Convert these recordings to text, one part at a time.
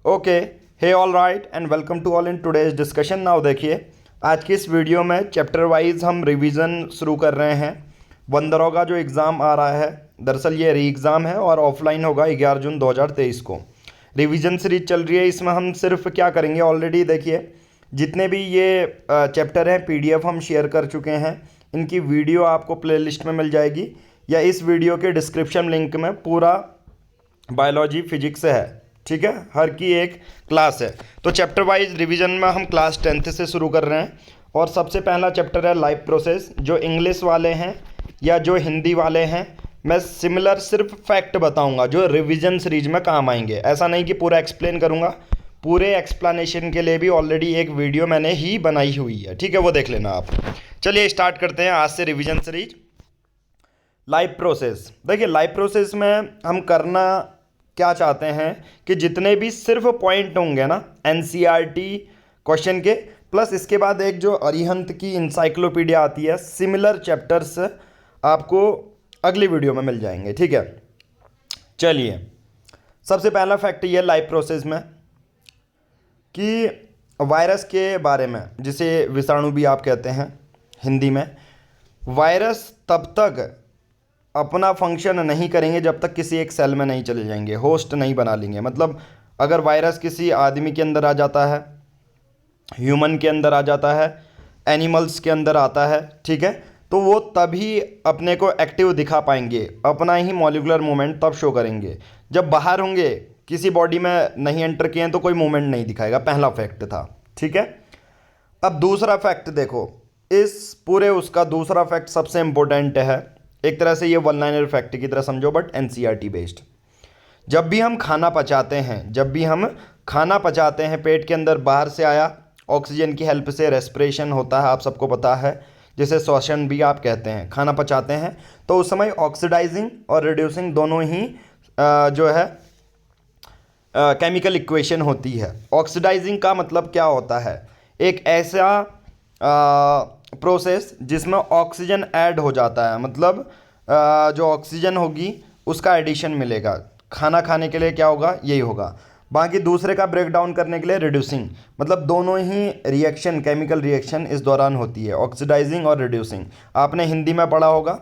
Okay, hey all right and welcome to all in today's discussion. Now देखिए, आज की इस वीडियो में चैप्टर वाइज हम रिवीजन शुरू कर रहे हैं। बंदरों का जो एग्ज़ाम आ रहा है, दरअसल ये री एग्ज़ाम है और ऑफलाइन होगा 11 जून 2023 को। रिवीजन सीरीज चल रही है, इसमें हम सिर्फ क्या करेंगे, ऑलरेडी देखिए जितने भी ये चैप्टर हैं पीडीएफ हम शेयर कर चुके हैं। इनकी वीडियो आपको प्लेलिस्ट में मिल जाएगी या इस वीडियो के डिस्क्रिप्शन लिंक में पूरा बायोलॉजी फिजिक्स है, ठीक है, हर की एक क्लास है। तो चैप्टर वाइज रिवीजन में हम क्लास 10th से शुरू कर रहे हैं और सबसे पहला चैप्टर है लाइफ प्रोसेस। जो इंग्लिश वाले हैं या जो हिंदी वाले हैं, मैं सिमिलर सिर्फ फैक्ट बताऊंगा जो रिवीजन सीरीज में काम आएंगे। ऐसा नहीं कि पूरा एक्सप्लेन करूंगा, पूरे एक्सप्लेनेशन के लिए भी ऑलरेडी एक वीडियो मैंने ही बनाई हुई है, ठीक है, वो देख लेना आप। चलिए स्टार्ट करते हैं आज से रिवीजन सीरीज। लाइफ प्रोसेस, देखिए लाइफ प्रोसेस में हम करना क्या चाहते हैं कि जितने भी सिर्फ पॉइंट होंगे ना एनसीईआरटी क्वेश्चन के, प्लस इसके बाद एक जो अरिहंत की इंसाइक्लोपीडिया आती है, सिमिलर चैप्टर्स आपको अगली वीडियो में मिल जाएंगे, ठीक है। चलिए, सबसे पहला फैक्ट ये लाइफ प्रोसेस में कि वायरस के बारे में, जिसे विषाणु भी आप कहते हैं हिंदी में, वायरस तब तक अपना फंक्शन नहीं करेंगे जब तक किसी एक सेल में नहीं चले जाएंगे, होस्ट नहीं बना लेंगे। मतलब अगर वायरस किसी आदमी के अंदर आ जाता है, ह्यूमन के अंदर आ जाता है, एनिमल्स के अंदर आता है, ठीक है, तो वो तभी अपने को एक्टिव दिखा पाएंगे, अपना ही मॉलिक्यूलर मूवमेंट तब शो करेंगे। जब बाहर होंगे, किसी बॉडी में नहीं एंटर किए हैं, तो कोई मूवमेंट नहीं दिखाएगा। पहला फैक्ट था, ठीक है। अब दूसरा फैक्ट देखो, इस पूरे उसका दूसरा फैक्ट सबसे इंपॉर्टेंट है। एक तरह से ये वन लाइनर फैक्ट की तरह समझो, बट एनसीईआरटी बेस्ड। जब भी हम खाना पचाते हैं, पेट के अंदर बाहर से आया, ऑक्सीजन की हेल्प से रेस्पिरेशन होता है, आप सबको पता है, जिसे श्वसन भी आप कहते हैं। खाना पचाते हैं तो उस समय ऑक्सीडाइजिंग और रिड्यूसिंग दोनों ही जो है केमिकल इक्वेशन होती है। ऑक्सीडाइजिंग का मतलब क्या होता है, एक ऐसा प्रोसेस जिसमें ऑक्सीजन ऐड हो जाता है, मतलब जो ऑक्सीजन होगी उसका एडिशन मिलेगा। खाना खाने के लिए क्या होगा, यही होगा। बाकी दूसरे का ब्रेक डाउन करने के लिए रिड्यूसिंग, मतलब दोनों ही रिएक्शन, केमिकल रिएक्शन इस दौरान होती है, ऑक्सीडाइजिंग और रिड्यूसिंग। आपने हिंदी में पढ़ा होगा,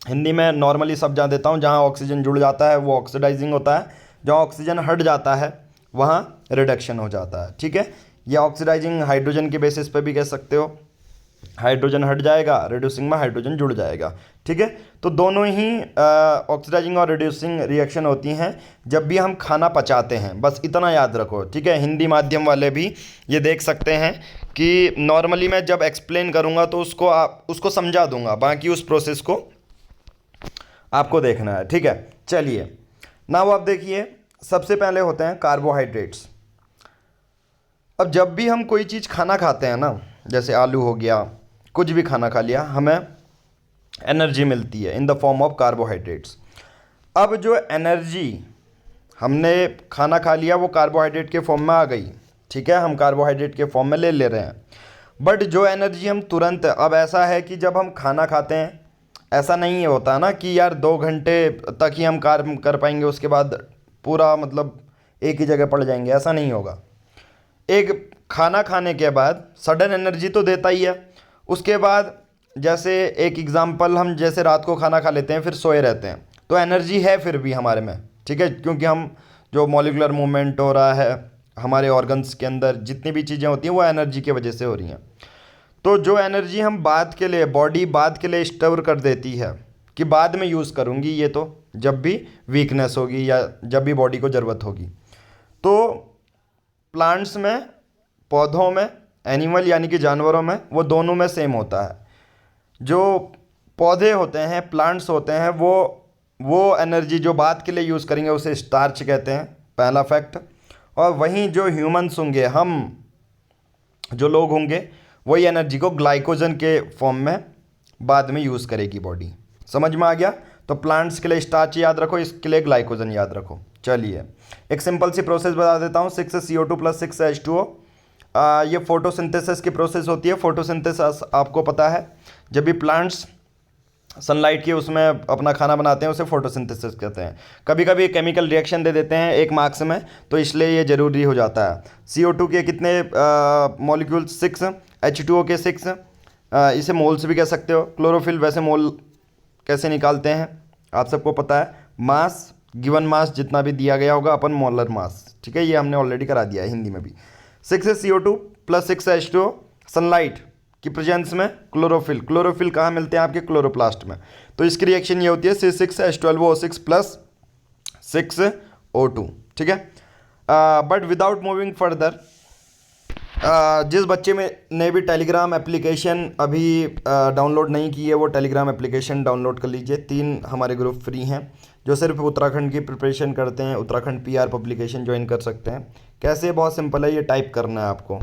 हिंदी में नॉर्मली सब जान देता हूँ, जहाँ ऑक्सीजन जुड़ जाता है वो ऑक्सीडाइजिंग होता है, जहाँ ऑक्सीजन हट जाता है वहाँ रिडक्शन हो जाता है, ठीक है। या ऑक्सीडाइजिंग हाइड्रोजन के बेसिस पे भी कह सकते हो, हाइड्रोजन हट जाएगा, रिड्यूसिंग में हाइड्रोजन जुड़ जाएगा, ठीक है। तो दोनों ही ऑक्सीडाइजिंग और रिड्यूसिंग रिएक्शन होती हैं जब भी हम खाना पचाते हैं, बस इतना याद रखो, ठीक है। हिंदी माध्यम वाले भी ये देख सकते हैं कि नॉर्मली मैं जब एक्सप्लेन करूँगा तो उसको समझा दूंगा, बाकी उस प्रोसेस को आपको देखना है, ठीक है। चलिए ना, वो आप देखिए, सबसे पहले होते हैं कार्बोहाइड्रेट्स। अब जब भी हम कोई चीज़ खाना खाते हैं ना, जैसे आलू हो गया, कुछ भी खाना खा लिया, हमें एनर्जी मिलती है in the form of carbohydrates. अब जो एनर्जी हमने खाना खा लिया वो कार्बोहाइड्रेट के फॉर्म में आ गई, ठीक है, हम कार्बोहाइड्रेट के फॉर्म में ले रहे हैं। बट जो एनर्जी हम तुरंत, अब ऐसा है कि जब हम खाना खाते हैं, ऐसा नहीं होता ना कि यार 2 घंटे तक ही हम कार्य कर पाएंगे, उसके बाद पूरा मतलब एक ही जगह पड़ जाएंगे, ऐसा नहीं होगा। एक खाना खाने के बाद सडन एनर्जी तो देता ही है, उसके बाद जैसे एक एग्जांपल, हम जैसे रात को खाना खा लेते हैं फिर सोए रहते हैं, तो एनर्जी है फिर भी हमारे में, ठीक है, क्योंकि हम जो मॉलिक्यूलर मूवमेंट हो रहा है हमारे ऑर्गन्स के अंदर, जितनी भी चीज़ें होती हैं वो एनर्जी की वजह से हो रही हैं। तो जो एनर्जी हम बाद के लिए, बॉडी बाद के लिए स्टोर कर देती है कि बाद में यूज़ करूँगी, ये तो जब भी वीकनेस होगी या जब भी बॉडी को ज़रूरत होगी। तो प्लांट्स में, पौधों में, एनिमल यानी कि जानवरों में, वो दोनों में सेम होता है। जो पौधे होते हैं, प्लांट्स होते हैं, वो एनर्जी जो बाद के लिए यूज़ करेंगे उसे स्टार्च कहते हैं, पहला फैक्ट। और वहीं जो ह्यूमंस होंगे, हम जो लोग होंगे, वही एनर्जी को ग्लाइकोजन के फॉर्म में बाद में यूज़ करेगी बॉडी। समझ में आ गया? तो प्लांट्स के लिए स्टार्च याद रखो, इसके लिए ग्लाइकोजन याद रखो। चलिए एक सिंपल सी प्रोसेस बता देता हूँ, 6CO2 + 6H2O। ये फोटोसिंथेसिस की प्रोसेस होती है। फोटोसिंथेसिस आपको पता है, जब भी प्लांट्स सनलाइट की उसमें अपना खाना बनाते हैं, उसे फोटोसिंथेसिस कहते हैं। कभी कभी केमिकल रिएक्शन दे देते हैं 1 मार्क्स में, तो इसलिए ये ज़रूरी हो जाता है। CO2 के कितने मॉलिक्यूल? 6। H2O के 6। इसे मोल्स भी कह सकते हो। क्लोरोफिल वैसे मोल कैसे निकालते हैं आप सबको पता है, मास गिवन मास जितना भी दिया गया होगा अपन मोलर मास, ठीक है, ये हमने ऑलरेडी करा दिया है हिंदी में भी। 6 है CO2 प्लस 6 है H2O। सनलाइट की प्रेजेंस में क्लोरोफिल, क्लोरोफिल कहाँ मिलते हैं? आपके क्लोरोप्लास्ट में। तो इसकी रिएक्शन ये होती है C6H12O6 प्लस 6O2, ठीक है। बट विदाउट मूविंग फर्दर, जिस बच्चे में ने भी टेलीग्राम एप्लीकेशन अभी डाउनलोड नहीं की है वो टेलीग्राम एप्लीकेशन डाउनलोड कर लीजिए। 3 हमारे ग्रुप फ्री हैं जो सिर्फ उत्तराखंड की प्रिपरेशन करते हैं। उत्तराखंड PR पब्लिकेशन ज्वाइन कर सकते हैं। कैसे? बहुत सिंपल है, ये टाइप करना है आपको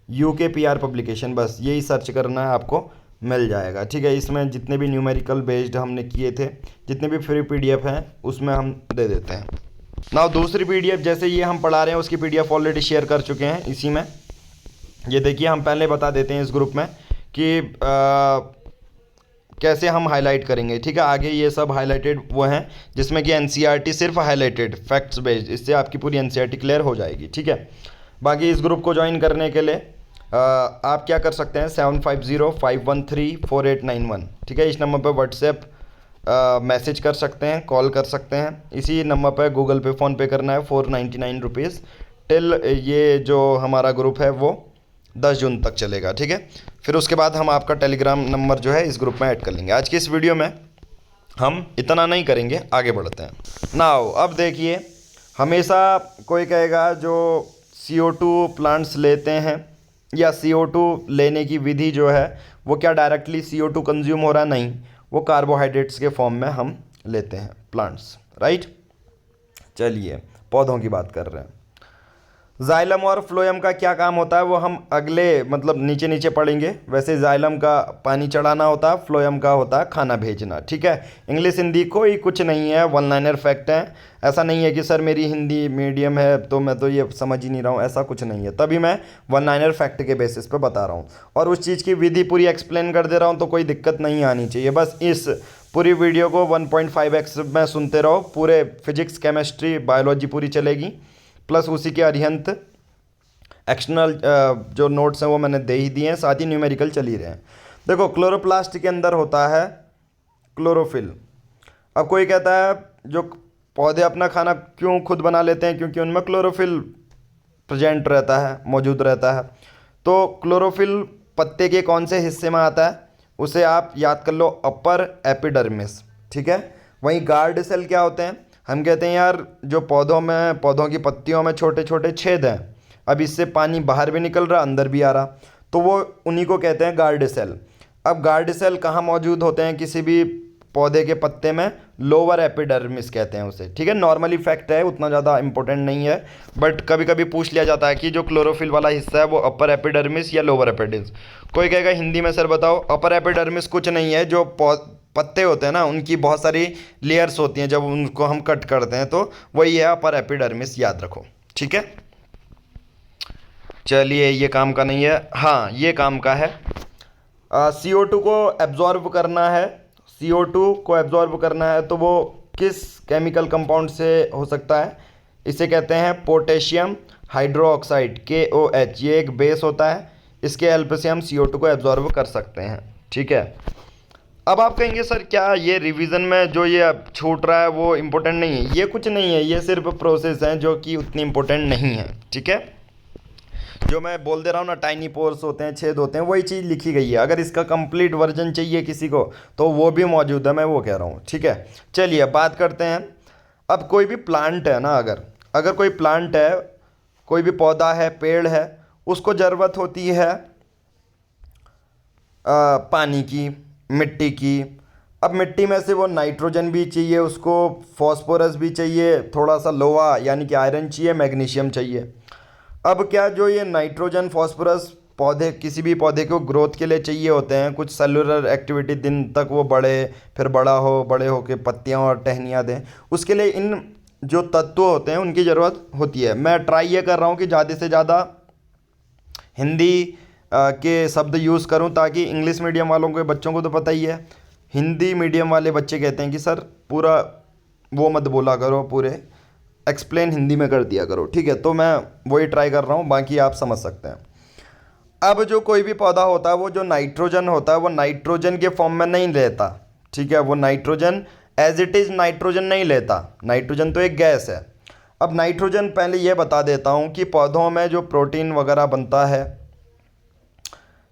UK PR पब्लिकेशन, बस यही सर्च करना है, आपको मिल जाएगा, ठीक है। इसमें जितने भी न्यूमेरिकल बेस्ड हमने किए थे, जितने भी फ्री PDF हैं उसमें हम दे देते हैं ना। दूसरी PDF जैसे ये हम पढ़ा रहे हैं उसकी PDF ऑलरेडी शेयर कर चुके हैं इसी में। ये देखिए, हम पहले बता देते हैं इस ग्रुप में कि कैसे हम हाईलाइट करेंगे, ठीक है। आगे ये सब हाईलाइटेड वो हैं जिसमें कि NCERT सिर्फ हाईलाइटेड फैक्ट्स बेस्ड, इससे आपकी पूरी NCERT क्लियर हो जाएगी, ठीक है। बाकी इस ग्रुप को ज्वाइन करने के लिए आप क्या कर सकते हैं? 7505134891, ठीक है। इस नंबर पर व्हाट्सएप मैसेज कर सकते हैं, कॉल कर सकते हैं। इसी नंबर पर गूगल पे फ़ोन पे करना है 499 रुपीज़ टिल ये जो हमारा ग्रुप है वो 10 जून तक चलेगा, ठीक है। फिर उसके बाद हम आपका टेलीग्राम नंबर जो है इस ग्रुप में ऐड कर लेंगे। आज की इस वीडियो में हम इतना नहीं करेंगे, आगे बढ़ते हैं। नाउ अब देखिए, हमेशा कोई कहेगा जो CO2 प्लांट्स लेते हैं या CO2 लेने की विधि जो है वो क्या डायरेक्टली CO2 कंज्यूम हो रहा है? नहीं, वो कार्बोहाइड्रेट्स के फॉर्म में हम लेते हैं प्लांट्स, राइट। चलिए पौधों की बात कर रहे हैं। जाइलम और फ्लोएम का क्या काम होता है वो हम अगले मतलब नीचे नीचे पढ़ेंगे। वैसे जाइलम का पानी चढ़ाना होता है, फ्लोएम का होता है खाना भेजना, ठीक है। इंग्लिश हिंदी कोई कुछ नहीं है, वन लाइनर फैक्ट है। ऐसा नहीं है कि सर मेरी हिंदी मीडियम है तो मैं तो ये समझ ही नहीं रहा हूँ, ऐसा कुछ नहीं है। तभी मैं वन लाइनर फैक्ट के बेसिस पे बता रहा हूँ और उस चीज़ की विधि पूरी एक्सप्लेन कर दे रहा हूँ, तो कोई दिक्कत नहीं आनी चाहिए। बस इस पूरी वीडियो को 1.5x में सुनते रहो, पूरे फिजिक्स केमिस्ट्री बायोलॉजी पूरी चलेगी, प्लस उसी के अरिहंत एक्सटर्नल जो नोट्स हैं वो मैंने दे ही दिए हैं, साथ ही न्यूमेरिकल चल ही रहे हैं। देखो, क्लोरोप्लास्ट के अंदर होता है क्लोरोफिल। अब कोई कहता है जो पौधे अपना खाना क्यों खुद बना लेते हैं? क्योंकि उनमें क्लोरोफिल प्रेजेंट रहता है, मौजूद रहता है। तो क्लोरोफिल पत्ते के कौन से हिस्से में आता है उसे आप याद कर लो, अपर एपिडर्मिस, ठीक है। वहीं गार्ड सेल क्या होते हैं? हम कहते हैं यार जो पौधों की पत्तियों में छोटे छोटे छेद हैं, अब इससे पानी बाहर भी निकल रहा अंदर भी आ रहा, तो वो उन्हीं को कहते हैं गार्ड सेल। अब गार्ड सेल कहाँ मौजूद होते हैं किसी भी पौधे के पत्ते में? लोअर एपिडर्मिस कहते हैं उसे, ठीक है। नॉर्मली फैक्ट है, उतना ज़्यादा इंपॉर्टेंट नहीं है, बट कभी कभी पूछ लिया जाता है कि जो क्लोरोफिल वाला हिस्सा है वो अपर एपिडर्मिस या लोअर एपिडर्मिस। कोई कहेगा हिंदी में सर बताओ, अपर एपिडर्मिस कुछ नहीं है, जो पत्ते होते हैं ना उनकी बहुत सारी लेयर्स होती हैं, जब उनको हम कट करते हैं तो वही है अपर एपिडर्मिस, याद रखो, ठीक है। चलिए, ये काम का नहीं है, हाँ ये काम का है। CO2 को एब्जॉर्ब करना है, CO2 को एब्जॉर्ब करना है तो वो किस केमिकल कंपाउंड से हो सकता है? इसे कहते हैं पोटेशियम हाइड्रोक्साइड, KOH। ये एक बेस होता है, इसके हेल्प से हम CO2 को एब्जॉर्ब कर सकते हैं, ठीक है। अब आप कहेंगे सर क्या ये रिवीजन में जो ये अब छूट रहा है वो इम्पोर्टेंट नहीं है? ये कुछ नहीं है, ये सिर्फ प्रोसेस हैं जो कि उतनी इम्पोर्टेंट नहीं है, ठीक है। जो मैं बोल दे रहा हूँ ना, टाइनी पोर्स होते हैं, छेद होते हैं, वही चीज़ लिखी गई है। अगर इसका कंप्लीट वर्जन चाहिए किसी को तो वो भी मौजूद है, मैं वो कह रहा हूँ, ठीक है। चलिए अब बात करते हैं। अब कोई भी प्लांट है ना, अगर कोई प्लांट है, कोई भी पौधा है, पेड़ है, उसको ज़रूरत होती है पानी की, मिट्टी की। अब मिट्टी में से वो नाइट्रोजन भी चाहिए उसको, फॉस्फोरस भी चाहिए, थोड़ा सा लोहा यानी कि आयरन चाहिए, मैग्नीशियम चाहिए। अब क्या जो ये नाइट्रोजन फॉस्फोरस किसी भी पौधे को ग्रोथ के लिए चाहिए होते हैं, कुछ सेलुलर एक्टिविटी दिन तक वो फिर बड़े हो के पत्तियाँ और टहनियाँ दें, उसके लिए इन जो तत्व होते हैं उनकी ज़रूरत होती है। मैं ट्राई ये कर रहा हूँ कि ज़्यादा से ज़्यादा हिंदी के शब्द यूज़ करूँ, ताकि इंग्लिश मीडियम वालों के बच्चों को तो पता ही है हिंदी मीडियम वाले बच्चे कहते हैं कि सर पूरा वो मत बोला करो, पूरे एक्सप्लेन हिंदी में कर दिया करो, ठीक है। तो मैं वही ट्राई कर रहा हूँ, बाकी आप समझ सकते हैं। अब जो कोई भी पौधा होता है वो जो नाइट्रोजन होता है वो नाइट्रोजन के फॉर्म में नहीं लेता, ठीक है। वो nitrogen as it is nitrogen नहीं लेता, नाइट्रोजन तो एक गैस है। अब नाइट्रोजन, पहले ये बता देता हूँ कि पौधों में जो प्रोटीन वगैरह बनता है,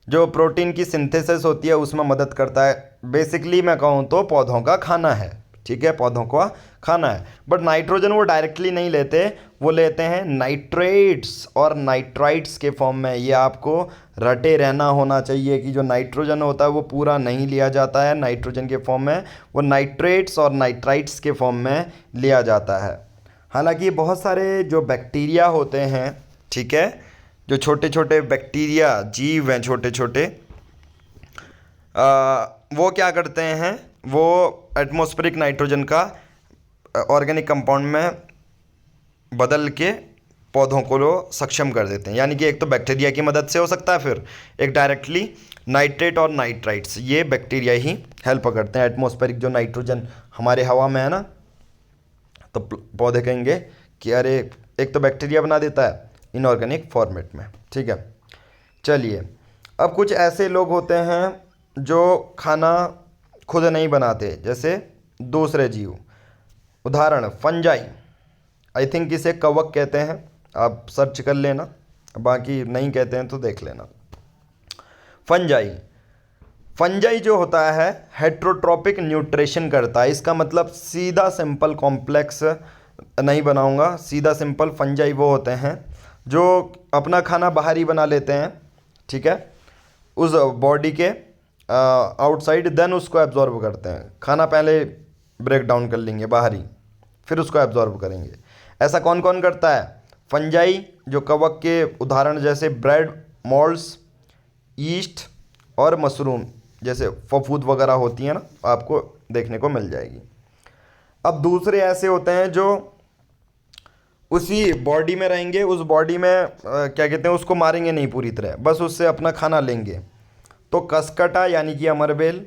जो प्रोटीन की सिंथेसिस होती है उसमें मदद करता है। बेसिकली मैं कहूँ तो पौधों का खाना है, ठीक है, पौधों का खाना है। बट नाइट्रोजन वो डायरेक्टली नहीं लेते, वो लेते हैं नाइट्रेट्स और नाइट्राइट्स के फॉर्म में। ये आपको रटे रहना होना चाहिए कि जो नाइट्रोजन होता है वो पूरा नहीं लिया जाता है नाइट्रोजन के फॉर्म में, वो नाइट्रेट्स और नाइट्राइट्स के फॉर्म में लिया जाता है। हालांकि बहुत सारे जो बैक्टीरिया होते हैं, ठीक है, जो छोटे छोटे बैक्टीरिया जीव हैं छोटे छोटे, वो क्या करते हैं, वो एटमॉस्फेरिक नाइट्रोजन का ऑर्गेनिक कंपाउंड में बदल के पौधों को सक्षम कर देते हैं। यानी कि एक तो बैक्टीरिया की मदद से हो सकता है, फिर एक डायरेक्टली नाइट्रेट और नाइट्राइट्स, ये बैक्टीरिया ही हेल्प करते हैं। एटमॉस्फेरिक जो नाइट्रोजन हमारे हवा में है ना, तो पौधे कहेंगे कि अरे एक तो बैक्टीरिया बना देता है इनऑर्गेनिक फॉर्मेट में, ठीक है। चलिए, अब कुछ ऐसे लोग होते हैं जो खाना खुद नहीं बनाते, जैसे दूसरे जीव, उदाहरण फंजाई, आई थिंक इसे कवक कहते हैं, आप सर्च कर लेना, बाकी नहीं कहते हैं तो देख लेना। फंजाई, फंजाई जो होता है हेट्रोट्रॉपिक न्यूट्रिशन करता है। इसका मतलब सीधा सिंपल कॉम्प्लेक्स नहीं बनाऊंगा, सीधा सिंपल फंजाई वो होते हैं जो अपना खाना बाहर ही बना लेते हैं, ठीक है, उस बॉडी के आउटसाइड, देन उसको एब्जॉर्ब करते हैं। खाना पहले ब्रेक डाउन कर लेंगे बाहर ही, फिर उसको एब्जॉर्ब करेंगे। ऐसा कौन कौन करता है? फंजाई, जो कवक के उदाहरण जैसे ब्रेड मोल्ड्स, ईस्ट और मशरूम जैसे फफूद वगैरह होती हैं ना, आपको देखने को मिल जाएगी। अब दूसरे ऐसे होते हैं जो उसी बॉडी में रहेंगे, उस बॉडी में क्या कहते हैं, उसको मारेंगे नहीं पूरी तरह, बस उससे अपना खाना लेंगे। तो कसकटा यानी कि अमरबेल,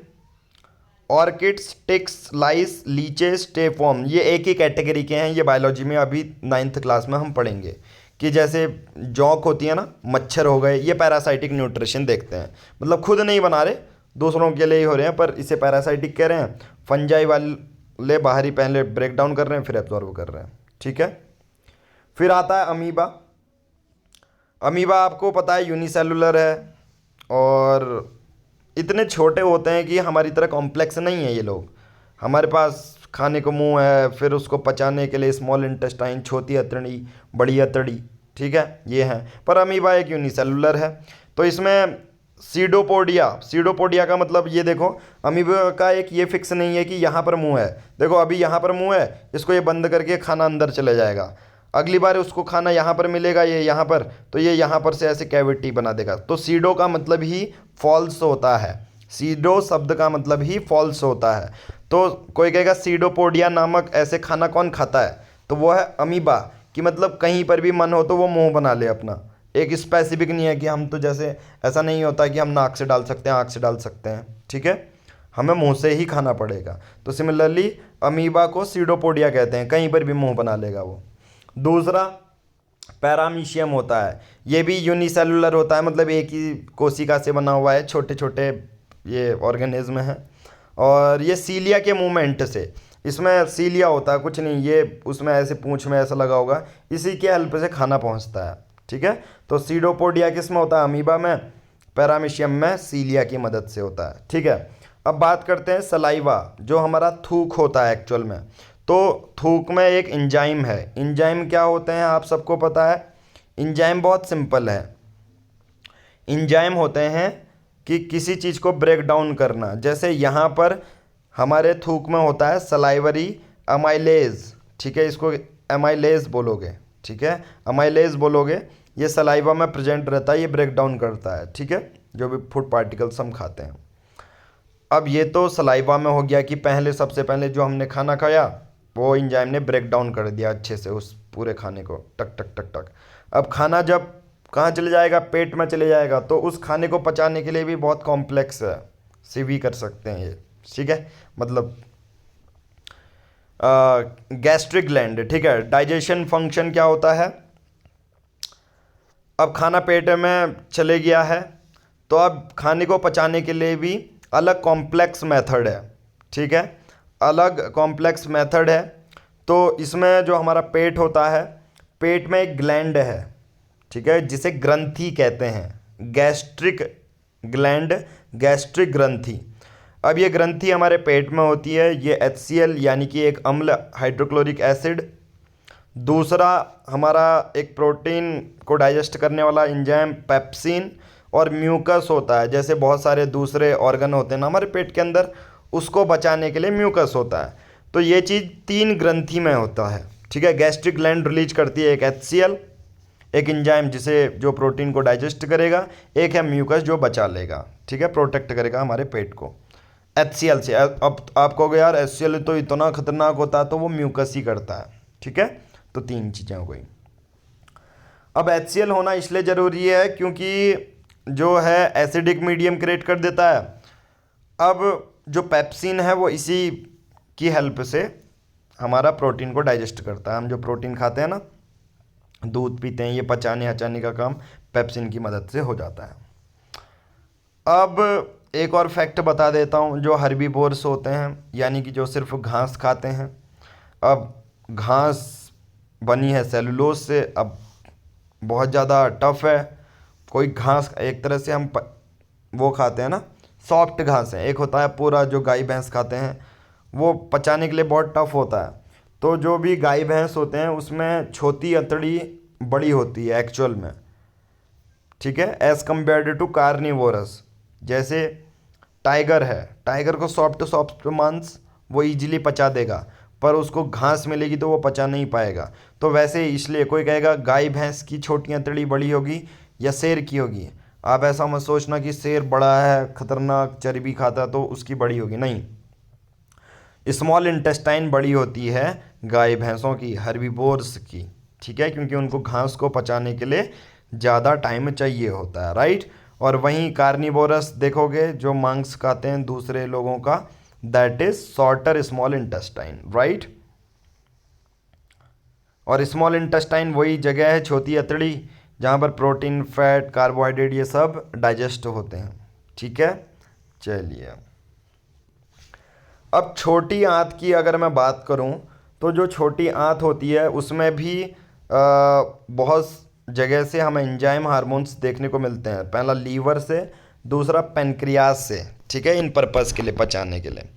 ऑर्किड्स, टिक्स, लाइस, लीचेस, टेफॉर्म, ये एक ही कैटेगरी के हैं। ये बायोलॉजी में अभी 9th क्लास में हम पढ़ेंगे कि जैसे जौक होती है ना, मच्छर हो गए, ये पैरासाइटिक न्यूट्रिशन देखते हैं, मतलब खुद नहीं बना रहे, दूसरों के लिए ही हो रहे हैं, पर इसे पैरासाइटिक कह रहे हैं। फंजाई वाले बाहरी पहले ब्रेक डाउन कर रहे हैं, फिर एब्जॉर्ब कर रहे हैं, ठीक है। फिर आता है अमीबा। अमीबा आपको पता है यूनिसेलुलर है और इतने छोटे होते हैं कि हमारी तरह कॉम्प्लेक्स नहीं है ये लोग। हमारे पास खाने को मुंह है, फिर उसको पचाने के लिए स्मॉल इंटेस्टाइन, छोटी अतड़ी, बड़ी अतड़ी, ठीक है, ये हैं। पर अमीबा एक यूनिसेलुलर है। तो इसमें सीडोपोडिया, सीडोपोडिया का मतलब ये देखो, अमीबा का एक ये फिक्स नहीं है कि यहाँ पर मुंह है, देखो अभी यहाँ पर मुंह है, इसको ये बंद करके खाना अंदर चले जाएगा, अगली बार उसको खाना यहाँ पर मिलेगा, ये यहाँ पर, तो ये यहाँ पर से ऐसे कैविटी बना देगा। तो सीडो का मतलब ही फॉल्स होता है, सीडो शब्द का मतलब ही फॉल्स होता है। तो कोई कहेगा सीडोपोडिया नामक ऐसे खाना कौन खाता है, तो वो है अमीबा, कि मतलब कहीं पर भी मन हो तो वो मुंह बना ले अपना, एक स्पेसिफिक नहीं है कि हम तो जैसे ऐसा नहीं होता कि हम नाक से डाल सकते हैं, आँख से डाल सकते हैं, ठीक है, हमें मुंह से ही खाना पड़ेगा। तो सिमिलरली अमीबा को सीडोपोडिया कहते हैं, कहीं पर भी मुंह बना लेगा वो। दूसरा पैरामीशियम होता है, ये भी यूनिसेलुलर होता है, मतलब एक ही कोशिका से बना हुआ है, छोटे छोटे ये ऑर्गेनिज्म है, और ये सीलिया के मूवमेंट से, इसमें सीलिया होता है, कुछ नहीं, ये उसमें ऐसे पूंछ में ऐसा लगा होगा, इसी के हेल्प से खाना पहुंचता है, ठीक है। तो सीडोपोडिया किस में होता है? अमीबा में। पैरामीशियम में सीलिया की मदद से होता है, ठीक है। अब बात करते हैं सलाइवा, जो हमारा थूक होता है एक्चुअल में। तो थूक में एक इंजाइम है। इंजाइम क्या होते हैं आप सबको पता है? इंजाइम बहुत सिंपल है। इंजाइम होते हैं कि किसी चीज़ को ब्रेक डाउन करना, जैसे यहाँ पर हमारे थूक में होता है सलाइवरी अमाइलेज, ठीक है, इसको अमाइलेज बोलोगे, ठीक है, अमाइलेज बोलोगे, ये सलाइवा में प्रेजेंट रहता है, ये ब्रेक डाउन करता है, ठीक है, जो भी फूड पार्टिकल्स हम खाते हैं। अब ये तो सलाइवा में हो गया कि पहले सबसे पहले जो हमने खाना खाया वो एंजाइम ने ब्रेक डाउन कर दिया अच्छे से उस पूरे खाने को, टक टक टक टक। अब खाना जब कहाँ चले जाएगा? पेट में चले जाएगा, तो उस खाने को पचाने के लिए भी बहुत कॉम्प्लेक्स है, सीवी कर सकते हैं ये, ठीक है, मतलब गैस्ट्रिक ग्लैंड, ठीक है। डाइजेशन फंक्शन क्या होता है, अब खाना पेट में चले गया है तो अब खाने को पचाने के लिए भी अलग कॉम्प्लेक्स मेथड है, ठीक है, अलग कॉम्प्लेक्स मेथड है। तो इसमें जो हमारा पेट होता है, पेट में एक ग्लैंड है, ठीक है, जिसे ग्रंथि कहते हैं, गैस्ट्रिक ग्लैंड, गैस्ट्रिक ग्रंथि। अब ये ग्रंथि हमारे पेट में होती है, ये HCl यानी कि एक अम्ल हाइड्रोक्लोरिक एसिड, दूसरा हमारा एक प्रोटीन को डाइजेस्ट करने वाला एंजाइम पेप्सिन, और म्यूकस होता है, जैसे बहुत सारे दूसरे ऑर्गन होते हैं ना हमारे पेट के अंदर, उसको बचाने के लिए म्यूकस होता है। तो ये चीज़ 3 ग्रंथि में होता है, ठीक है। गैस्ट्रिक ग्लैंड रिलीज करती है एक HCl, एक एंजाइम जिसे जो प्रोटीन को डाइजेस्ट करेगा, एक है म्यूकस जो बचा लेगा, ठीक है, प्रोटेक्ट करेगा हमारे पेट को HCl से। अब आप कहोगे यार HCl तो इतना खतरनाक होता है, तो वो म्यूकस ही करता है, ठीक है। तो 3 चीज़ें हो गई। अब HCl होना इसलिए ज़रूरी है क्योंकि जो है एसिडिक मीडियम क्रिएट कर देता है। अब जो पेप्सिन है वो इसी की हेल्प से हमारा प्रोटीन को डाइजेस्ट करता है। हम जो प्रोटीन खाते हैं ना, दूध पीते हैं, ये पचाने हचाने का काम पेप्सिन की मदद से हो जाता है। अब एक और फैक्ट बता देता हूँ, जो हर्बीवोर्स होते हैं यानी कि जो सिर्फ घास खाते हैं, अब घास बनी है सेलुलोज से, अब बहुत ज़्यादा टफ है कोई घास, एक तरह से हम वो खाते हैं ना, सॉफ्ट घास है, एक होता है पूरा जो गाय भैंस खाते हैं, वो पचाने के लिए बहुत टफ होता है। तो जो भी गाय भैंस होते हैं उसमें छोटी अतड़ी बड़ी होती है एक्चुअल में, ठीक है, एज़ कम्पेयर्ड टू कार्निवोरस। जैसे टाइगर है, टाइगर को सॉफ्ट सॉफ्ट मांस वो इजीली पचा देगा, पर उसको घास मिलेगी तो वो पचा नहीं पाएगा। तो वैसे ही इसलिए कोई कहेगा गाय भैंस की छोटी अतड़ी बड़ी होगी या शेर की होगी, आप ऐसा मत सोचना कि शेर बड़ा है खतरनाक चर्बी खाता है तो उसकी बड़ी होगी, नहीं। स्मॉल इंटेस्टाइन बड़ी होती है गाय भैंसों की, हर्बीवोर्स की, ठीक है, क्योंकि उनको घास को पचाने के लिए ज़्यादा टाइम चाहिए होता है, राइट। और वहीं कार्निवोरस देखोगे जो मांस खाते हैं दूसरे लोगों का, that is shorter small intestine, right. और स्मॉल इंटेस्टाइन वही जगह है, छोटी अतड़ी, जहाँ पर प्रोटीन, फैट, कार्बोहाइड्रेट ये सब डाइजेस्ट होते हैं, ठीक है। चलिए, अब छोटी आंत की अगर मैं बात करूं, तो जो छोटी आंत होती है उसमें भी बहुत जगह से हमें एंजाइम हार्मोन्स देखने को मिलते हैं। पहला लीवर से, दूसरा पेनक्रियास से, ठीक है, इन पर्पस के लिए, पचाने के लिए।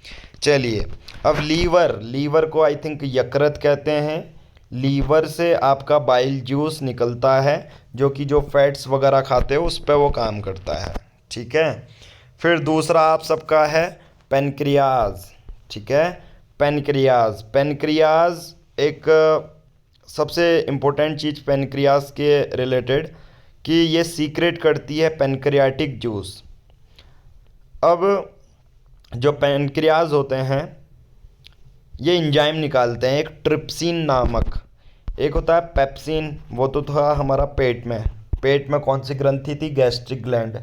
चलिए, अब लीवर को आई थिंक यकृत कहते हैं। लीवर से आपका बाइल जूस निकलता है, जो कि जो फैट्स वगैरह खाते हो उस पर वो काम करता है, ठीक है। फिर दूसरा आप सबका है पेनक्रियाज, ठीक है, पेनक्रियाज एक सबसे इम्पोर्टेंट चीज़ पेनक्रियाज के रिलेटेड कि ये सीक्रेट करती है पेनक्रियाटिक जूस। अब जो पेनक्रियाज होते हैं ये एंजाइम निकालते हैं, एक ट्रिप्सिन नामक, एक होता है पेप्सिन, वो तो था हमारा पेट में कौन सी ग्रंथि थी, गैस्ट्रिक ग्लैंड।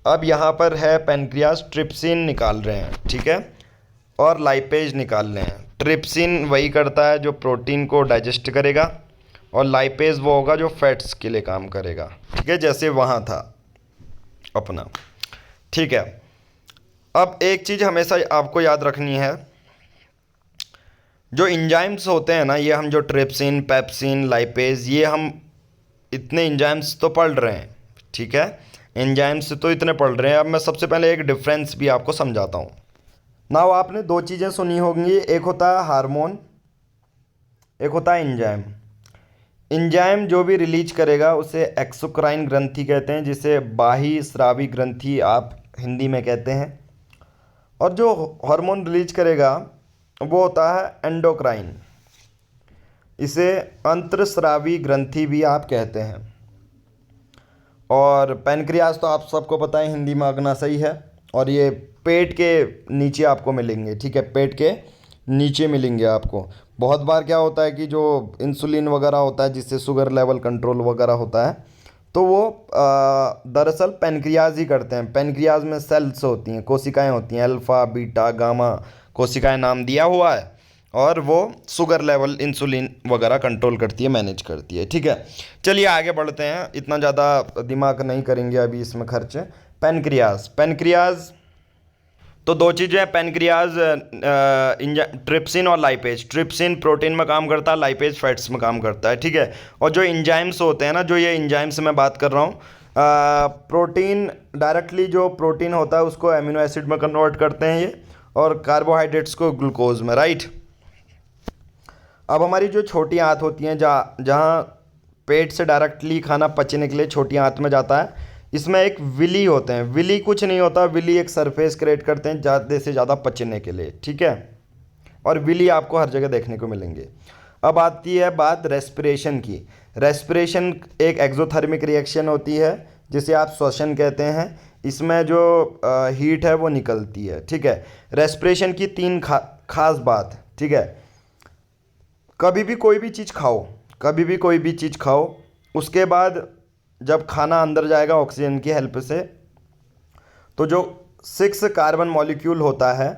अब यहाँ पर है पेनक्रियाज ट्रिप्सिन निकाल रहे हैं, ठीक है, और लाइपेज निकाल रहे हैं। ट्रिप्सिन वही करता है जो प्रोटीन को डाइजेस्ट करेगा, और लाइपेज वो होगा जो फैट्स के लिए काम करेगा, ठीक है, जैसे वहाँ था अपना, ठीक है। अब एक चीज़ हमेशा आपको याद रखनी है, जो एंजाइम्स होते हैं ना, ये हम जो ट्रिप्सिन, पेप्सिन, लाइपेज, ये हम इतने एंजाइम्स तो पढ़ रहे हैं, ठीक है, एंजाइम्स तो इतने पढ़ रहे हैं। अब मैं सबसे पहले एक डिफरेंस भी आपको समझाता हूँ। नाउ आपने 2 चीज़ें सुनी होंगी, एक होता है हार्मोन, एक होता है एंजाइम। एंजाइम जो भी रिलीज करेगा उसे एक्सोक्राइन ग्रंथि कहते हैं, जिसे बाह्य स्रावी ग्रंथि आप हिंदी में कहते हैं। और जो हार्मोन रिलीज करेगा वो होता है एंडोक्राइन, इसे अंतरस्रावी ग्रंथि भी आप कहते हैं। और पेनक्रियाज तो आप सबको पता है हिंदी में अग्नाशय है, और ये पेट के नीचे आपको मिलेंगे, ठीक है, पेट के नीचे मिलेंगे आपको। बहुत बार क्या होता है कि जो इंसुलिन वगैरह होता है जिससे शुगर लेवल कंट्रोल वगैरह होता है, तो वो दरअसल पेनक्रियाज ही करते हैं। पेनक्रियाज में सेल्स होती हैं, कोशिकाएं होती हैं, अल्फ़ा बीटा गामा कोशिकाएं नाम दिया हुआ है, और वो शुगर लेवल इंसुलिन वगैरह कंट्रोल करती है, मैनेज करती है। ठीक है, चलिए आगे बढ़ते हैं, इतना ज़्यादा दिमाग नहीं करेंगे अभी इसमें खर्च। पेनक्रियाज, पेनक्रियाज तो दो चीज़ें हैं पेनक्रियाज, ट्रिप्सिन और लाइपेज। ट्रिप्सिन प्रोटीन में काम करता है, लाइपेज फैट्स में काम करता है। ठीक है, और जो इंजाइम्स होते हैं ना, जो ये इंजाइम्स मैं बात कर रहा हूँ, प्रोटीन डायरेक्टली जो प्रोटीन होता है उसको एमिनो एसिड में कन्वर्ट करते हैं ये, और कार्बोहाइड्रेट्स को ग्लूकोज में, राइट। अब हमारी जो छोटी आंत होती हैं, जहाँ जहाँ पेट से डायरेक्टली खाना पचने के लिए छोटी आंत में जाता है, इसमें एक विली होते हैं। विली कुछ नहीं होता, विली एक सरफेस क्रिएट करते हैं ज़्यादा से ज़्यादा पचने के लिए। ठीक है, और विली आपको हर जगह देखने को मिलेंगे। अब आती है बात रेस्पिरेशन की। रेस्पिरेशन एक एक्सोथर्मिक रिएक्शन होती है, जिसे आप श्वसन कहते हैं। इसमें जो हीट है वो निकलती है। ठीक है, रेस्पिरेशन की तीन खास बात। ठीक है, कभी भी कोई भी चीज़ खाओ, कभी भी कोई भी चीज़ खाओ, उसके बाद जब खाना अंदर जाएगा ऑक्सीजन की हेल्प से, तो जो 6 कार्बन मॉलिक्यूल होता है,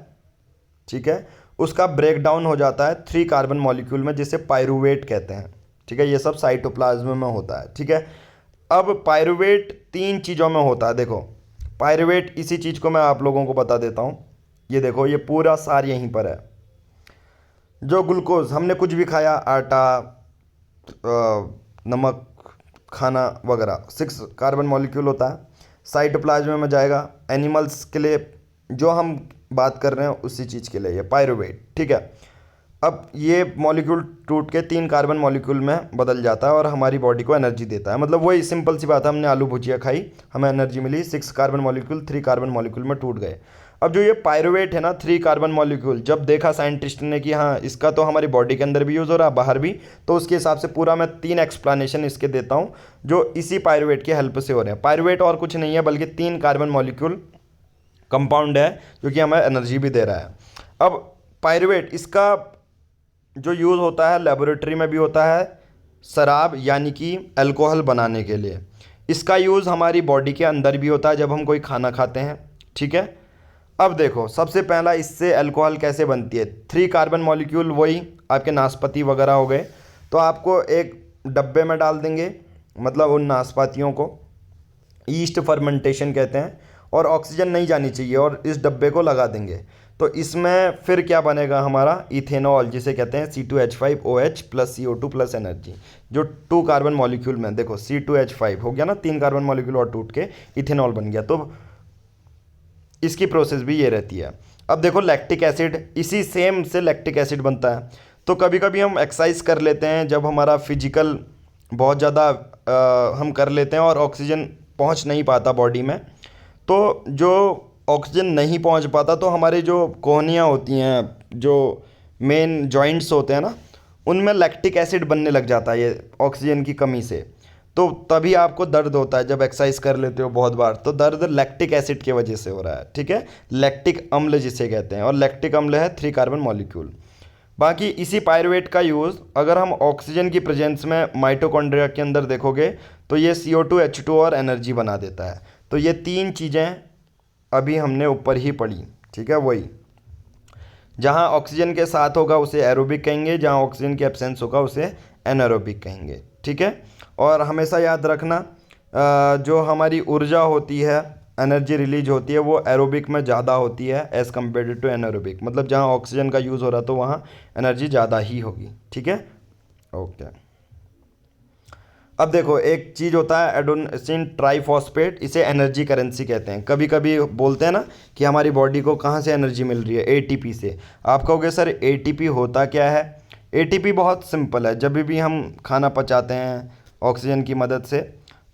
ठीक है, उसका ब्रेक डाउन हो जाता है 3 कार्बन मॉलिक्यूल में, जिसे पायरूवेट कहते हैं। ठीक है, ये सब साइटोप्लाज्म में होता है। ठीक है, अब पायरूवेट 3 चीज़ों में होता है। देखो पायरूवेट, इसी चीज़ को मैं आप लोगों को बता देता हूँ। ये देखो, ये पूरा सार यहीं पर है। जो ग्लूकोज, हमने कुछ भी खाया, आटा, नमक, खाना वगैरह, 6 कार्बन मॉलिक्यूल होता है, साइटोप्लाज्म में जाएगा। एनिमल्स के लिए जो हम बात कर रहे हैं उसी चीज़ के लिए ये पायरूवेट। ठीक है, अब ये मॉलिक्यूल टूट के 3 कार्बन मॉलिक्यूल में बदल जाता है और हमारी बॉडी को एनर्जी देता है। मतलब वही सिंपल सी बात है, हमने आलू भुजिया खाई, हमें एनर्जी मिली, 6 कार्बन मॉलिक्यूल 3 कार्बन मॉलिक्यूल में टूट गए। अब जो ये पायरूवेट है ना, 3 कार्बन मॉलिक्यूल, जब देखा साइंटिस्ट ने कि हाँ इसका तो हमारी बॉडी के अंदर भी यूज़ हो रहा है, बाहर भी, तो उसके हिसाब से पूरा मैं 3 एक्सप्लेनेशन इसके देता हूँ, जो इसी पायरूवेट की हेल्प से हो रहे हैं। पायरूवेट और कुछ नहीं है बल्कि 3 कार्बन मॉलिक्यूल कंपाउंड है, जो कि हमें एनर्जी भी दे रहा है। अब पायरूवेट, इसका जो यूज़ होता है लेबोरेटरी में भी होता है, शराब यानी कि अल्कोहल बनाने के लिए। इसका यूज़ हमारी बॉडी के अंदर भी होता है जब हम कोई खाना खाते हैं। ठीक है, अब देखो सबसे पहला, इससे अल्कोहल कैसे बनती है। 3 कार्बन मॉलिक्यूल वही आपके नाशपाती वगैरह हो गए, तो आपको एक डब्बे में डाल देंगे, मतलब उन नाशपातियों को ईस्ट फर्मेंटेशन कहते हैं, और ऑक्सीजन नहीं जानी चाहिए, और इस डब्बे को लगा देंगे। तो इसमें फिर क्या बनेगा हमारा, इथेनॉल, जिसे कहते हैं C2H5OH plus CO2 plus energy. जो 2 कार्बन मॉलिक्यूल में देखो C2H5 हो गया ना, 3 कार्बन मॉलिक्यूल और टूट के इथेनॉल बन गया। तो इसकी प्रोसेस भी ये रहती है। अब देखो लैक्टिक एसिड, इसी सेम से लैक्टिक एसिड बनता है। तो कभी कभी हम एक्सरसाइज कर लेते हैं, जब हमारा फिजिकल बहुत ज़्यादा हम कर लेते हैं और ऑक्सीजन पहुंच नहीं पाता बॉडी में, तो जो ऑक्सीजन नहीं पहुंच पाता, तो हमारी जो कोहनियाँ होती हैं, जो मेन जॉइंट्स होते हैं ना, उनमें लैक्टिक एसिड बनने लग जाता है ये ऑक्सीजन की कमी से। तो तभी आपको दर्द होता है जब एक्सरसाइज कर लेते हो बहुत बार, तो दर्द लैक्टिक एसिड की वजह से हो रहा है। ठीक है, लैक्टिक अम्ल जिसे कहते हैं, और लैक्टिक अम्ल है 3 कार्बन मॉलिक्यूल। बाकी इसी पायरूवेट का यूज़ अगर हम ऑक्सीजन की प्रेजेंस में माइटोकॉन्ड्रिया के अंदर देखोगे, तो ये CO2 H2 और एनर्जी बना देता है। तो ये 3 चीज़ें अभी हमने ऊपर ही पढ़ी। ठीक है, वही जहाँ ऑक्सीजन के साथ होगा उसे एरोबिक कहेंगे, जहाँ ऑक्सीजन की एब्सेंस होगा उसे एनारोबिक कहेंगे। ठीक है, और हमेशा याद रखना, जो हमारी ऊर्जा होती है, एनर्जी रिलीज होती है, वो एरोबिक में ज़्यादा होती है एज़ कम्पेयर टू एनारोबिक। मतलब जहाँ ऑक्सीजन का यूज़ हो रहा है तो वहाँ एनर्जी ज़्यादा ही होगी। ठीक है, ओके। अब देखो एक चीज़ होता है एडेनोसिन ट्राइफॉस्फेट, इसे एनर्जी करेंसी कहते हैं। कभी कभी बोलते हैं ना कि हमारी बॉडी को कहाँ से एनर्जी मिल रही है, ATP से। आप कहोगे सर ATP होता क्या है। ATP बहुत सिंपल है, जब भी हम खाना पचाते हैं ऑक्सीजन की मदद से,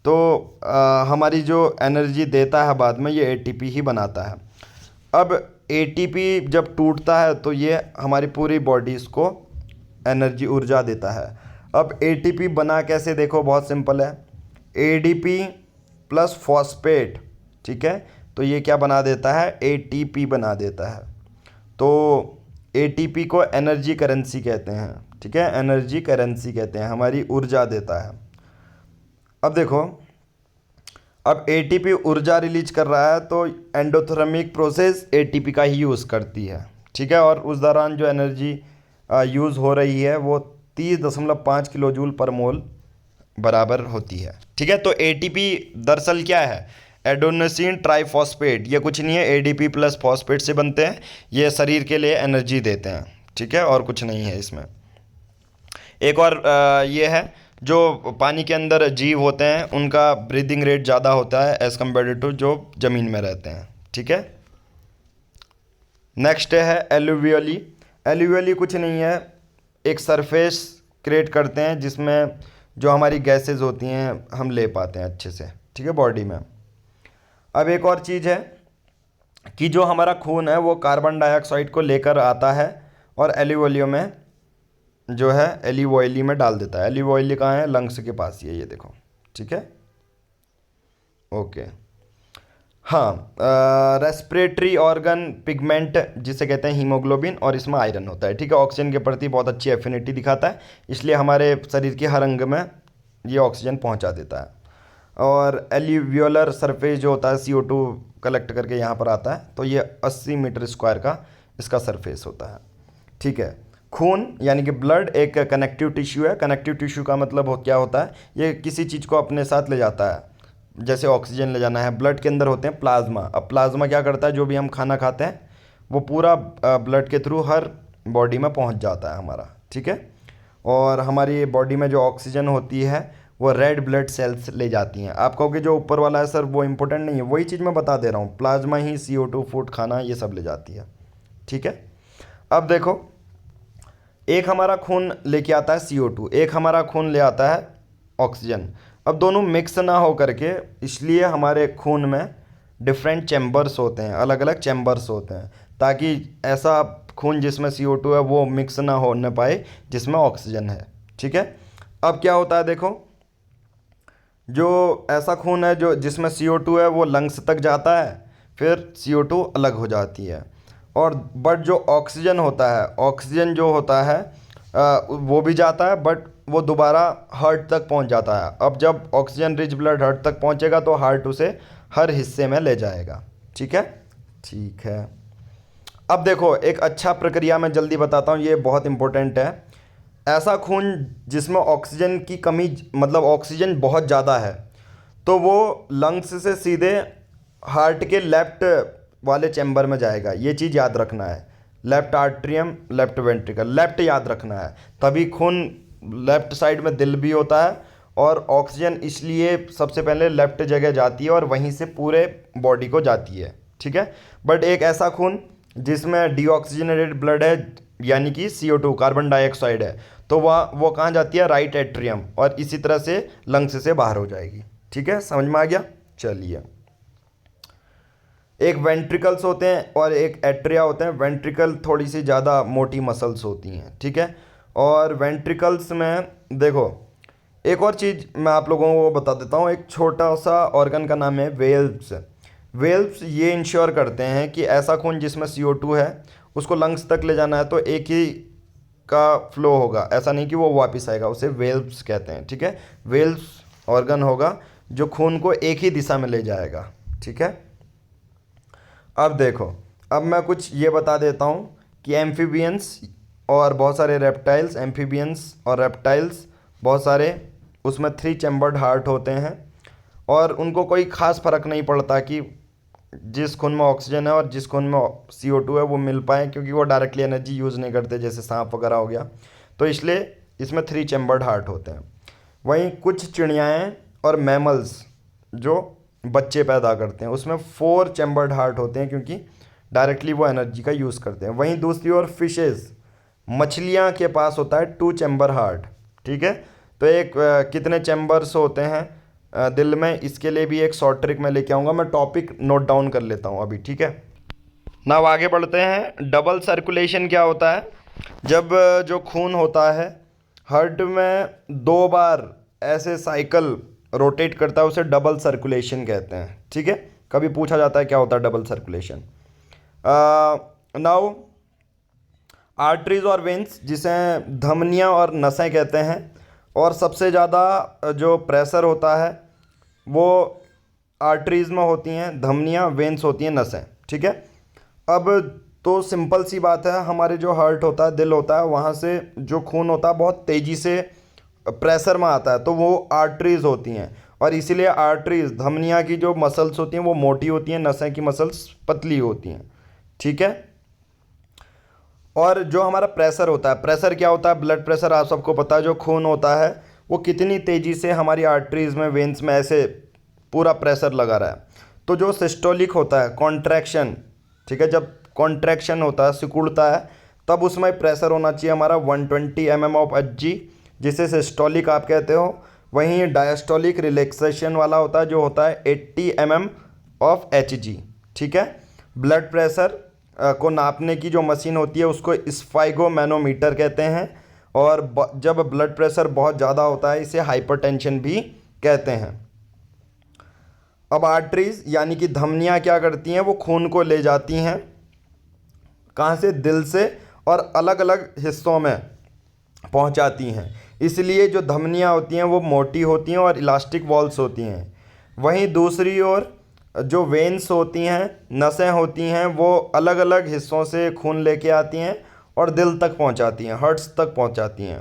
तो हमारी जो एनर्जी देता है बाद में, ये ATP ही बनाता है। अब ATP जब टूटता है तो ये हमारी पूरी बॉडीज़ को एनर्जी, ऊर्जा देता है। अब ATP बना कैसे, देखो बहुत सिंपल है, ADP प्लस फॉस्फेट। ठीक है, तो ये क्या बना देता है, ATP बना देता है। तो ATP को एनर्जी करेंसी कहते हैं। ठीक है, एनर्जी करेंसी कहते हैं, हमारी ऊर्जा देता है। अब देखो अब एटीपी ऊर्जा रिलीज कर रहा है तो एंडोथर्मिक प्रोसेस एटीपी का ही यूज़ करती है, ठीक है। और उस दौरान जो एनर्जी यूज़ हो रही है वो 30.5 किलो जूल पर मोल बराबर होती है, ठीक है। तो एटीपी दरअसल क्या है, एडोनोसिन ट्राइफॉस्फेट, ये कुछ नहीं है, एडीपी प्लस फॉस्फेट से बनते हैं। ये शरीर के लिए एनर्जी देते हैं, ठीक है, और कुछ नहीं है इसमें। एक और ये है, जो पानी के अंदर जीव होते हैं उनका ब्रीदिंग रेट ज़्यादा होता है एज़ कम्पेयर टू जो ज़मीन में रहते हैं, ठीक है। नेक्स्ट है एलुवियली। एलुवियली कुछ नहीं है, एक सरफेस क्रिएट करते हैं जिसमें जो हमारी गैसेस होती हैं हम ले पाते हैं अच्छे से, ठीक है, बॉडी में। अब एक और चीज़ है कि जो हमारा खून है वो कार्बन डाइऑक्साइड को लेकर आता है और एलुवियली में जो है एलुवियली में डाल देता है। एलुवियली कहाँ है, लंग्स के पास ही है, ये देखो, ठीक है, ओके। हाँ, रेस्पिरेटरी ऑर्गन पिगमेंट जिसे कहते हैं हीमोग्लोबिन, और इसमें आयरन होता है, ठीक है। ऑक्सीजन के प्रति बहुत अच्छी एफिनिटी दिखाता है, इसलिए हमारे शरीर के हर अंग में ये ऑक्सीजन पहुंचा देता है। और एल्यूवियोलर सरफेस जो होता है CO2 कलेक्ट करके यहाँ पर आता है, तो ये 80 मीटर स्क्वायर का इसका सरफेस होता है, ठीक है। खून यानी कि ब्लड एक कनेक्टिव टिश्यू है। कनेक्टिव टिश्यू का मतलब क्या होता है, ये किसी चीज़ को अपने साथ ले जाता है, जैसे ऑक्सीजन ले जाना है। ब्लड के अंदर होते हैं प्लाज्मा। अब प्लाज्मा क्या करता है, जो भी हम खाना खाते हैं वो पूरा ब्लड के थ्रू हर बॉडी में पहुंच जाता है हमारा, ठीक है। और हमारी बॉडी में जो ऑक्सीजन होती है वो रेड ब्लड सेल्स ले जाती हैं। आप कहोगे जो ऊपर वाला है सर वो इम्पोर्टेंट नहीं है, वही चीज़ मैं बता दे रहा हूँ, प्लाज्मा ही CO2 फूड खाना ये सब ले जाती है, ठीक है। अब देखो, एक हमारा खून लेके आता है CO2, एक हमारा खून ले आता है ऑक्सीजन। अब दोनों मिक्स ना हो करके, इसलिए हमारे खून में डिफरेंट चैम्बर्स होते हैं, अलग अलग चैम्बर्स होते हैं, ताकि ऐसा खून जिसमें CO2 है वो मिक्स ना होने पाए जिसमें ऑक्सीजन है, ठीक है। अब क्या होता है देखो, जो ऐसा खून है जो जिसमें CO2 है वो लंग्स तक जाता है, फिर CO2 अलग हो जाती है। और बट जो ऑक्सीजन होता है, ऑक्सीजन जो होता है वो भी जाता है, बट वो दोबारा हार्ट तक पहुंच जाता है। अब जब ऑक्सीजन रिच ब्लड हार्ट तक पहुंचेगा तो हार्ट उसे हर हिस्से में ले जाएगा, ठीक है, ठीक है। अब देखो, एक अच्छा प्रक्रिया मैं जल्दी बताता हूँ, ये बहुत इंपॉर्टेंट है। ऐसा खून जिसमें ऑक्सीजन की कमी, मतलब ऑक्सीजन बहुत ज़्यादा है, तो वो लंग्स से सीधे हार्ट के लेफ्ट वाले चैम्बर में जाएगा। ये चीज़ याद रखना है, left atrium left ventricle, left याद रखना है। तभी खून लेफ्ट साइड में दिल भी होता है, और ऑक्सीजन इसलिए सबसे पहले लेफ्ट जगह जाती है और वहीं से पूरे बॉडी को जाती है, ठीक है। बट एक ऐसा खून जिसमें डीऑक्सीजनेटेड ब्लड है, यानी कि CO2 कार्बन डाइऑक्साइड है, तो वह वो कहाँ जाती है, राइट एट्रियम, और इसी तरह से लंग्स से बाहर हो जाएगी, ठीक है, समझ में आ गया। चलिए, एक वेंट्रिकल्स होते हैं और एक एट्रिया होते हैं। वेंट्रिकल थोड़ी सी ज़्यादा मोटी मसल्स होती हैं, ठीक है। और वेंट्रिकल्स में देखो, एक और चीज़ मैं आप लोगों को बता देता हूँ, एक छोटा सा ऑर्गन का नाम है वेल्व्स। वेल्व्स ये इंश्योर करते हैं कि ऐसा खून जिसमें CO2 है उसको लंग्स तक ले जाना है तो एक ही का फ्लो होगा, ऐसा नहीं कि वो वापस आएगा, उसे वेल्व्स कहते हैं, ठीक है। वेल्व्स ऑर्गन होगा जो खून को एक ही दिशा में ले जाएगा, ठीक है। अब देखो, अब मैं कुछ ये बता देता हूँ कि एम्फीबियंस और बहुत सारे रेप्टाइल्स, एम्फीबियंस और रेप्टाइल्स बहुत सारे, उसमें 3 चैम्बर्ड हार्ट होते हैं, और उनको कोई ख़ास फ़र्क नहीं पड़ता कि जिस खून में ऑक्सीजन है और जिस खून में CO2 है वो मिल पाए, क्योंकि वो डायरेक्टली एनर्जी यूज़ नहीं करते, जैसे सांप वगैरह हो गया, तो इसलिए इसमें 3 चैम्बर्ड हार्ट होते हैं। वहीं कुछ चिड़ियाएँ और मैमल्स जो बच्चे पैदा करते हैं उसमें 4 चैम्बर्ड हार्ट होते हैं, क्योंकि डायरेक्टली वो एनर्जी का यूज़ करते हैं। वहीं दूसरी ओर फिशेज़, मछलियाँ के पास होता है 2 चैम्बर हार्ट, ठीक है। तो एक कितने चैम्बर्स होते हैं दिल में, इसके लिए भी एक शॉर्ट ट्रिक मैं लेके आऊँगा। मैं टॉपिक नोट डाउन कर लेता हूँ अभी, ठीक है ना। अब आगे बढ़ते हैं। डबल सर्कुलेशन क्या होता है, जब जो खून होता है हार्ट में 2 बार ऐसे साइकिल रोटेट करता है, उसे डबल सर्कुलेशन कहते हैं, ठीक है। कभी पूछा जाता है क्या होता है डबल सर्कुलेशन। नाउ आर्टरीज और वेंस, जिसे धमनियाँ और नसें कहते हैं, और सबसे ज़्यादा जो प्रेशर होता है वो आर्टरीज में होती हैं धमनियाँ, वेन्स होती हैं नसें, ठीक है। अब तो सिंपल सी बात है, हमारे जो हार्ट होता है, दिल होता है, वहाँ से जो खून होता है बहुत तेज़ी से प्रेशर में आता है, तो वो आर्टरीज होती हैं। और इसीलिए आर्टरीज, धमनियाँ की जो मसल्स होती हैं वो मोटी होती हैं, नसें की मसल्स पतली होती हैं, ठीक है। और जो हमारा प्रेशर होता है, प्रेशर क्या होता है, ब्लड प्रेशर आप सबको पता है, जो खून होता है वो कितनी तेज़ी से हमारी आर्टरीज में, वेन्स में ऐसे पूरा प्रेशर लगा रहा है। तो जो सिस्टोलिक होता है, कॉन्ट्रैक्शन, ठीक है, जब कॉन्ट्रैक्शन होता है, सिकुड़ता है, तब उसमें प्रेशर होना चाहिए हमारा 120 mm ऑफ Hg, जिसे सिस्टोलिक आप कहते हो। वहीं डायस्टोलिक रिलैक्सेशन वाला होता है, जो होता है 80 mm ऑफ Hg, ठीक है। ब्लड प्रेशर को नापने की जो मशीन होती है उसको स्फाइगोमैनोमीटर कहते हैं। और जब ब्लड प्रेशर बहुत ज़्यादा होता है इसे हाइपरटेंशन भी कहते हैं। अब आर्टरीज यानी कि धमनियाँ क्या करती हैं, वो खून को ले जाती हैं, कहाँ से, दिल से, और अलग अलग हिस्सों में पहुंचाती हैं। इसलिए जो धमनियाँ होती हैं वो मोटी होती हैं और इलास्टिक वॉल्स होती हैं। वहीं दूसरी ओर जो वेन्स होती हैं, नसें होती हैं, वो अलग अलग हिस्सों से खून लेके आती हैं और दिल तक पहुंचाती हैं, हार्ट्स तक पहुंचाती हैं।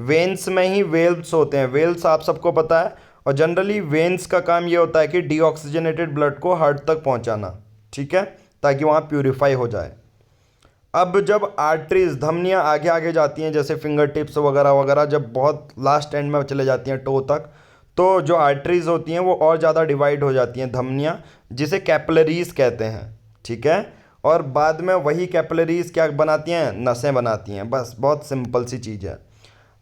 वेन्स में ही वेल्व्स होते हैं, वेल्व्स आप सबको पता है। और जनरली वेन्स का काम ये होता है कि डीऑक्सीजनेटेड ब्लड को हार्ट तक पहुंचाना, ठीक है, ताकि वहाँ प्यूरिफाई हो जाए। अब जब आर्टरीज, धमनियाँ आगे आगे जाती हैं, जैसे फिंगर टिप्स वगैरह वगैरह, जब बहुत लास्ट एंड में चले जाती हैं टो तक, तो जो आर्टरीज होती हैं वो और ज़्यादा डिवाइड हो जाती हैं, धमनियाँ, जिसे कैपिलरीज कहते हैं, ठीक है। और बाद में वही कैपिलरीज क्या बनाती हैं, नसें बनाती हैं। बस बहुत सिंपल सी चीज़ है।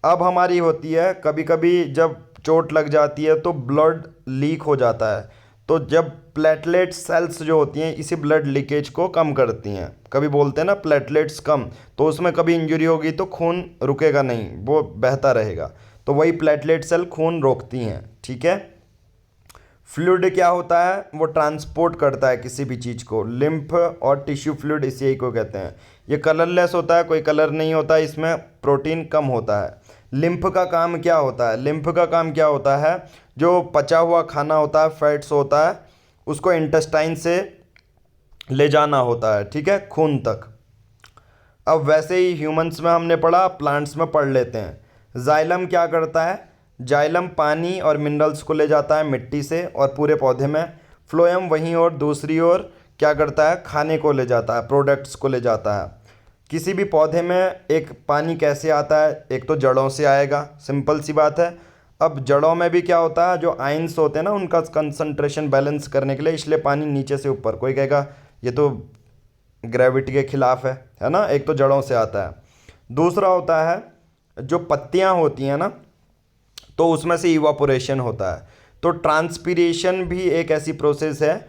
अब हमारी होती है, कभी कभी जब चोट लग जाती है तो ब्लड लीक हो जाता है, तो जब प्लेटलेट सेल्स जो होती हैं इसी ब्लड लीकेज को कम करती हैं। कभी बोलते हैं ना प्लेटलेट्स कम, तो उसमें कभी इंजरी होगी तो खून रुकेगा नहीं, वो बहता रहेगा, तो वही प्लेटलेट सेल खून रोकती हैं, ठीक है। फ्लूइड क्या होता है, वो ट्रांसपोर्ट करता है किसी भी चीज़ को, लिम्फ और टिश्यू फ्लूइड इसी को कहते हैं। ये कलरलेस होता है, कोई कलर नहीं होता, इसमें प्रोटीन कम होता है। लिम्फ का काम क्या होता है, लिम्फ का काम क्या होता है, जो पचा हुआ खाना होता है, फैट्स होता है, उसको इंटेस्टाइन से ले जाना होता है, ठीक है, खून तक। अब वैसे ही ह्यूमंस में हमने पढ़ा, प्लांट्स में पढ़ लेते हैं। जाइलम क्या करता है, जाइलम पानी और मिनरल्स को ले जाता है मिट्टी से और पूरे पौधे में। फ्लोएम वहीं और दूसरी ओर क्या करता है, खाने को ले जाता है, प्रोडक्ट्स को ले जाता है। किसी भी पौधे में एक पानी कैसे आता है, एक तो जड़ों से आएगा, सिंपल सी बात है। अब जड़ों में भी क्या होता है, जो आयंस होते हैं ना, उनका कंसंट्रेशन बैलेंस करने के लिए, इसलिए पानी नीचे से ऊपर, कोई कहेगा ये तो ग्रेविटी के खिलाफ है ना, एक तो जड़ों से आता है। दूसरा होता है जो पत्तियां होती हैं ना, तो उसमें से इवापोरेशन होता है। तो ट्रांसपीरेशन भी एक ऐसी प्रोसेस है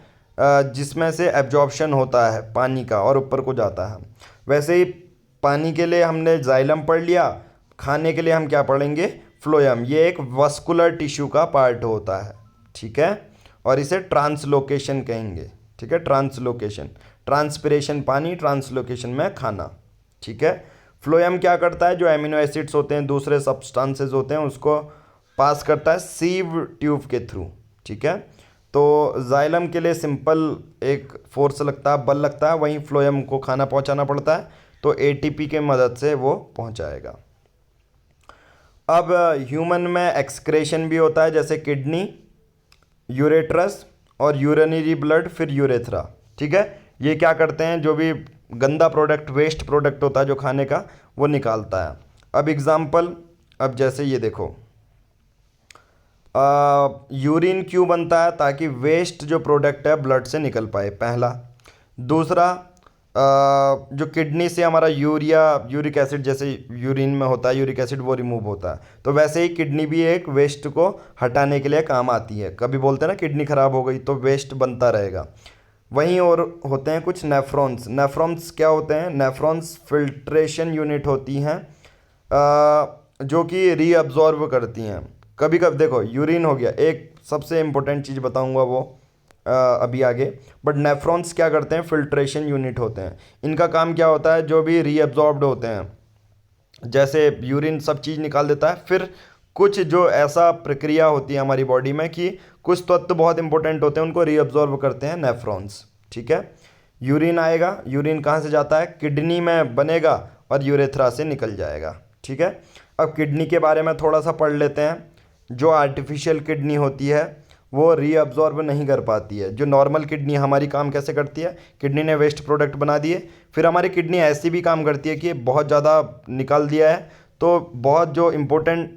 जिसमें से एब्जॉर्प्शन होता है पानी का और ऊपर को जाता है। वैसे ही पानी के लिए हमने जाइलम पढ़ लिया, खाने के लिए हम क्या पढ़ेंगे, फ्लोएम। ये एक वस्कुलर टिश्यू का पार्ट होता है, ठीक है, और इसे ट्रांसलोकेशन कहेंगे, ठीक है, ट्रांसलोकेशन। ट्रांसपिरेशन पानी, ट्रांसलोकेशन में खाना, ठीक है। फ्लोएम क्या करता है, जो एमिनो एसिड्स होते हैं, दूसरे सब्सटेंसेस होते हैं, उसको पास करता है सीव ट्यूब के थ्रू, ठीक है। तो जाइलम के लिए सिंपल एक फोर्स लगता है, बल लगता है, वहीं फ्लोएम को खाना पहुंचाना पड़ता है, तो एटीपी के मदद से वो पहुंचाएगा। अब ह्यूमन में एक्सक्रेशन भी होता है, जैसे किडनी, यूरेट्रस और यूरिनरी ब्लड, फिर यूरेथ्रा, ठीक है। ये क्या करते हैं, जो भी गंदा प्रोडक्ट, वेस्ट प्रोडक्ट होता है जो खाने का, वो निकालता है। अब एग्जांपल, अब जैसे ये देखो, यूरिन क्यों बनता है, ताकि वेस्ट जो प्रोडक्ट है ब्लड से निकल पाए, पहला। दूसरा, जो किडनी से हमारा यूरिक एसिड, जैसे यूरिन में होता है यूरिक एसिड, वो रिमूव होता है, तो वैसे ही किडनी भी एक वेस्ट को हटाने के लिए काम आती है। कभी बोलते हैं ना किडनी ख़राब हो गई तो वेस्ट बनता रहेगा। वहीं और होते हैं कुछ नेफ्रॉन्स। नेफ्रॉन्स क्या होते हैं, नेफ्रॉन्स फिल्ट्रेशन यूनिट होती हैं जो कि रीअब्जॉर्ब करती हैं। कभी कभी देखो, यूरिन हो गया, एक सबसे इम्पोर्टेंट चीज़ बताऊंगा वो अभी आगे, बट नेफ्रॉन्स क्या करते हैं, फिल्ट्रेशन यूनिट होते हैं। इनका काम क्या होता है, जो भी रीअब्जॉर्ब्ड होते हैं, जैसे यूरिन सब चीज़ निकाल देता है, फिर कुछ जो ऐसा प्रक्रिया होती है हमारी बॉडी में कि कुछ तत्व बहुत इंपॉर्टेंट होते हैं, उनको रीअब्जॉर्ब करते हैं नेफ्रॉन्स। ठीक है। यूरिन आएगा, यूरिन कहाँ से जाता है, किडनी में बनेगा और यूरेथ्रा से निकल जाएगा। ठीक है। अब किडनी के बारे में थोड़ा सा पढ़ लेते हैं। जो आर्टिफिशियल किडनी होती है वो रीअब्जॉर्ब नहीं कर पाती है। जो नॉर्मल किडनी हमारी काम कैसे करती है, किडनी ने वेस्ट प्रोडक्ट बना दिए, फिर हमारी किडनी ऐसी भी काम करती है कि बहुत ज़्यादा निकाल दिया है तो बहुत जो इम्पोर्टेंट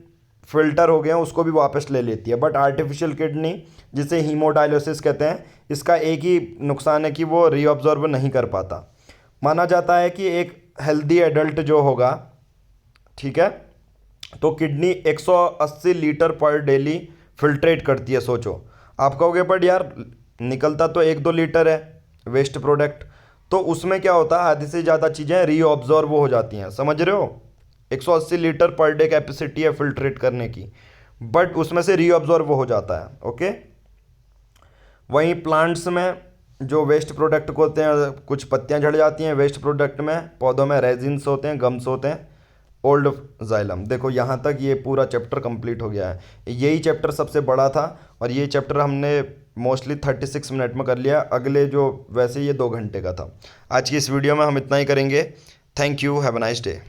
फिल्टर हो गए हैं उसको भी वापस ले लेती है। बट आर्टिफिशियल किडनी जिसे हीमोडायलिसिस कहते हैं, इसका एक ही नुकसान है कि वो रीअब्जॉर्ब नहीं कर पाता। माना जाता है कि एक हेल्दी एडल्ट जो होगा, ठीक है, तो किडनी 180 लीटर पर डेली फिल्ट्रेट करती है। सोचो, आप कहोगे बट यार निकलता तो 1-2 लीटर है वेस्ट प्रोडक्ट, तो उसमें क्या होता है आधे से ज़्यादा चीज़ें रीअब्जॉर्ब हो जाती हैं। समझ रहे हो, 180 लीटर पर डे कैपेसिटी है फिल्ट्रेट करने की, बट उसमें से रीअब्जॉर्ब हो जाता है। ओके। वहीं प्लांट्स में जो वेस्ट प्रोडक्ट को होते हैं, कुछ पत्तियां झड़ जाती हैं वेस्ट प्रोडक्ट में, पौधों में रेजिन्स होते हैं, गम्स होते हैं, ओल्ड जाइलम। देखो यहाँ तक ये पूरा चैप्टर कंप्लीट हो गया है। यही चैप्टर सबसे बड़ा था और ये चैप्टर हमने मोस्टली 36 मिनट में कर लिया। अगले जो वैसे ये 2 घंटे का था। आज की इस वीडियो में हम इतना ही करेंगे। Thank you, have a nice day.